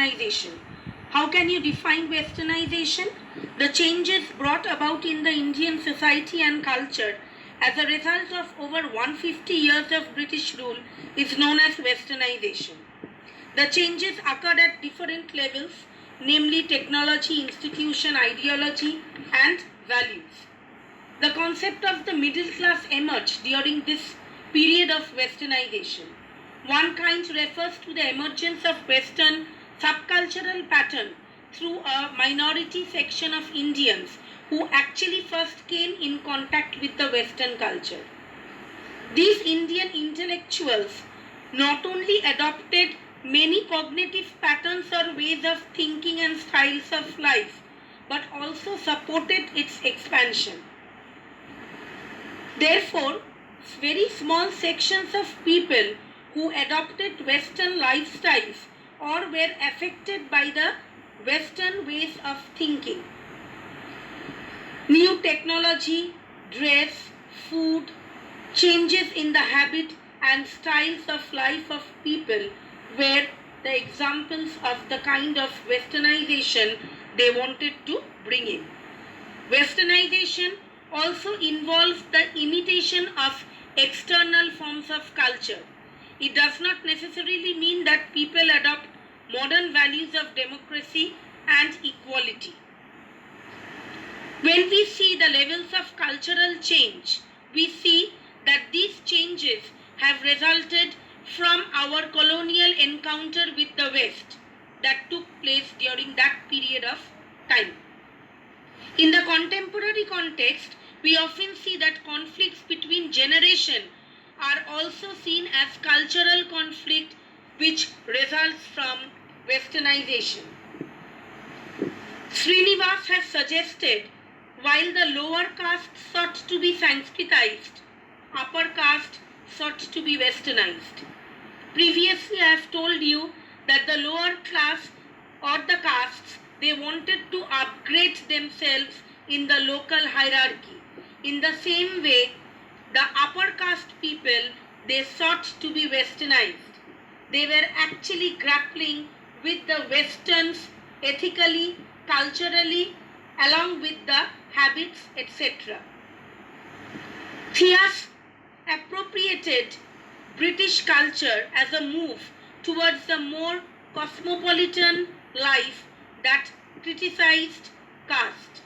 westernization. How can you define westernization? The changes brought about in the Indian society and culture as a result of over 150 years of British rule is known as westernization. The changes occurred at different levels, namely technology, institution, ideology, and values. The concept of the middle class emerged during this period of westernization. One kind refers to the emergence of Western subcultural pattern through a minority section of Indians who actually first came in contact with the Western culture. These Indian intellectuals not only adopted many cognitive patterns or ways of thinking and styles of life, but also supported its expansion. Therefore, very small sections of people who adopted Western lifestyles or were affected by the Western ways of thinking. New technology, dress, food, changes in the habit and styles of life of people were the examples of the kind of westernization they wanted to bring in. Westernization also involves the imitation of external forms of culture. It does not necessarily mean that people adopt modern values of democracy and equality. When we see the levels of cultural change, we see that these changes have resulted from our colonial encounter with the West that took place during that period of time. In the contemporary context, we often see that conflicts between generations are also seen as cultural conflict which results from westernization. Srinivas has suggested while the lower caste sought to be Sanskritized, upper caste sought to be westernized. Previously I have told you that the lower class or the castes, they wanted to upgrade themselves in the local hierarchy. In the same way, the upper caste people, they sought to be westernized. They were actually grappling with the westerns ethically, culturally, along with the habits, etc. Thias appropriated British culture as a move towards a more cosmopolitan life that criticized caste.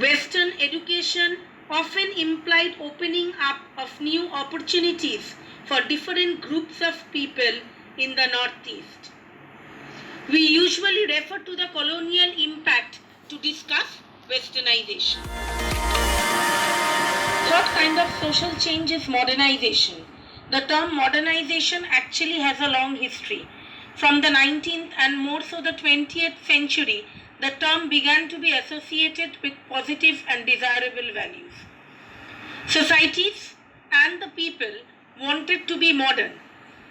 Western education often implied opening up of new opportunities for different groups of people in the Northeast. We usually refer to the colonial impact to discuss westernization. What kind of social change is modernization? The term modernization actually has a long history. From the 19th and more so the 20th century, the term began to be associated with positive and desirable values. Societies and the people wanted to be modern.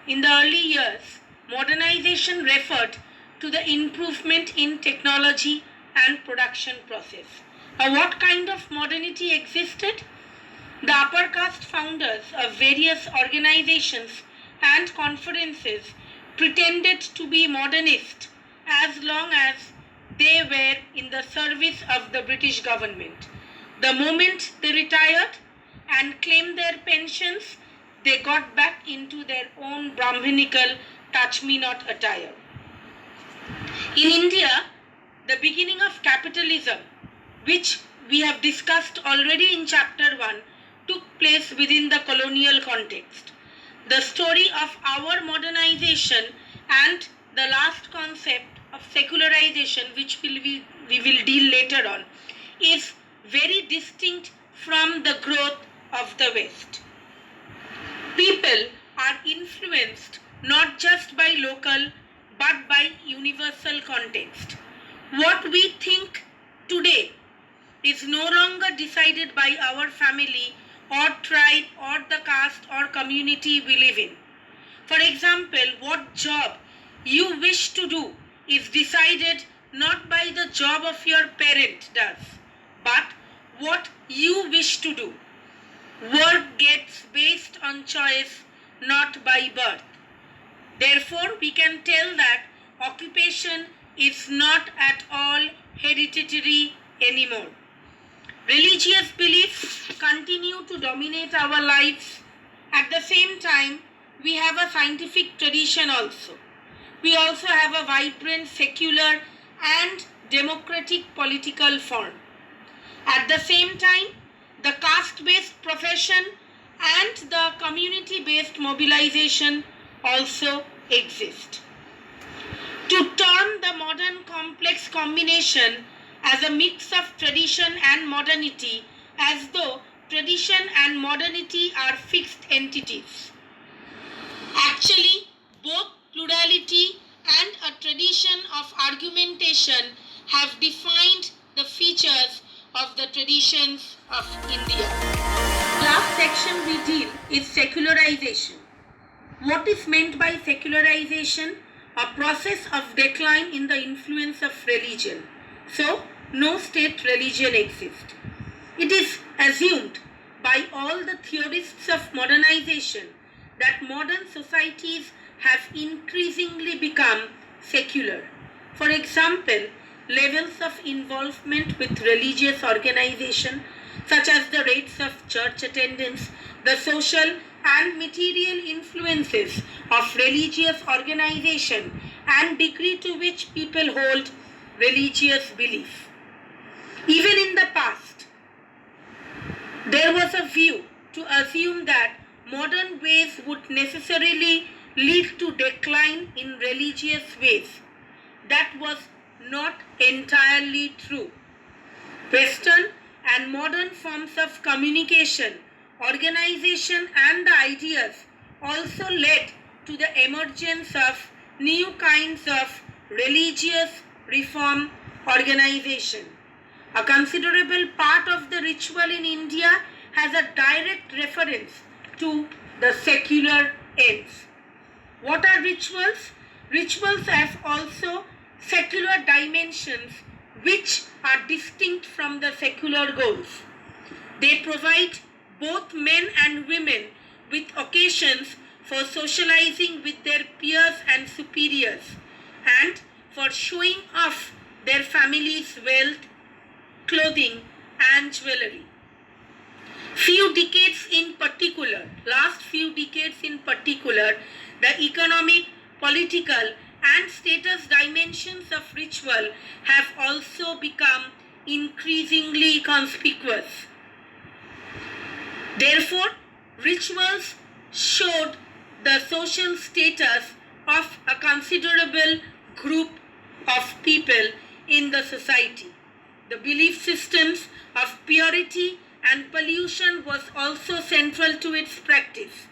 In the early years, modernization referred to the improvement in technology and production process. What kind of modernity existed? The upper caste founders of various organizations and conferences pretended to be modernist as long as they were in the service of the British government. The moment they retired and claimed their pensions, they got back into their own Brahminical touch-me-not attire. In India, the beginning of capitalism, which we have discussed already in chapter 1, took place within the colonial context. The story of our modernization and the last concept of secularization, which we will deal later on, is very distinct from the growth of the West. People are influenced not just by local but by universal context. What we think today is no longer decided by our family or tribe or the caste or community we live in. For example, what job you wish to do is decided not by the job of your parent does, but what you wish to do. Work gets based on choice, not by birth. Therefore, we can tell that occupation is not at all hereditary anymore. Religious beliefs continue to dominate our lives. At the same time, we have a scientific tradition also. We also have a vibrant secular and democratic political form. At the same time, the caste-based profession and the community-based mobilization also exist. To term the modern complex combination as a mix of tradition and modernity, as though tradition and modernity are fixed entities. Actually, both plurality and a tradition of argumentation have defined the features of the traditions of India. Last section we deal is secularization. What is meant by secularization? A process of decline in the influence of religion. So, no state religion exists. It is assumed by all the theorists of modernization that modern societies have increasingly become secular. For example, levels of involvement with religious organization, such as the rates of church attendance, the social and material influences of religious organization, and degree to which people hold religious belief. Even in the past, there was a view to assume that modern ways would necessarily lead to decline in religious ways. That was not entirely true. Western and modern forms of communication, organization, and the ideas also led to the emergence of new kinds of religious reform organization. A considerable part of the ritual in India has a direct reference to the secular ends. What are rituals? Rituals have also secular dimensions which are distinct from the secular goals. They provide both men and women with occasions for socializing with their peers and superiors and for showing off their family's wealth, clothing, and jewelry. Last few decades in particular, the economic, political, and status dimensions of ritual have also become increasingly conspicuous. Therefore, rituals showed the social status of a considerable group of people in the society. The belief systems of purity and pollution was also central to its practice.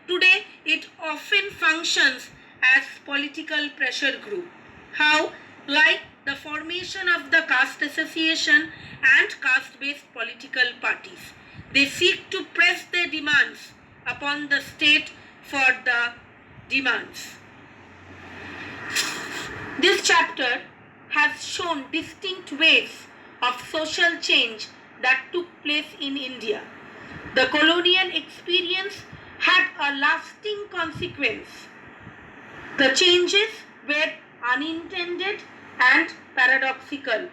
Today, it often functions as political pressure group. How? Like the formation of the caste association and caste-based political parties. They seek to press their demands upon the state for the demands. This chapter has shown distinct ways of social change that took place in India. The colonial experience had a lasting consequence. The changes were unintended and paradoxical,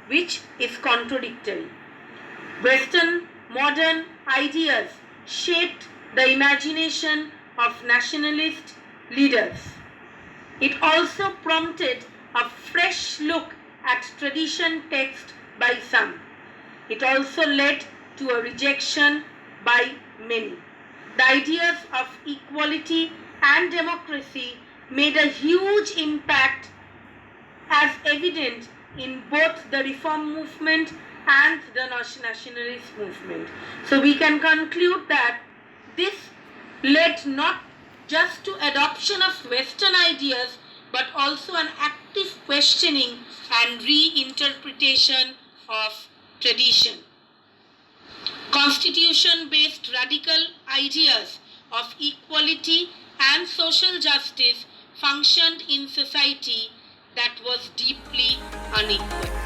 which is contradictory. Western modern ideas shaped the imagination of nationalist leaders. It also prompted a fresh look at tradition text by some. It also led to a rejection by many. The ideas of equality and democracy made a huge impact, as evident in both the reform movement and the nationalist movement. So we can conclude that this led not just to adoption of Western ideas, but also an active questioning and reinterpretation of tradition. Constitution-based radical ideas of equality and social justice functioned in society that was deeply unequal.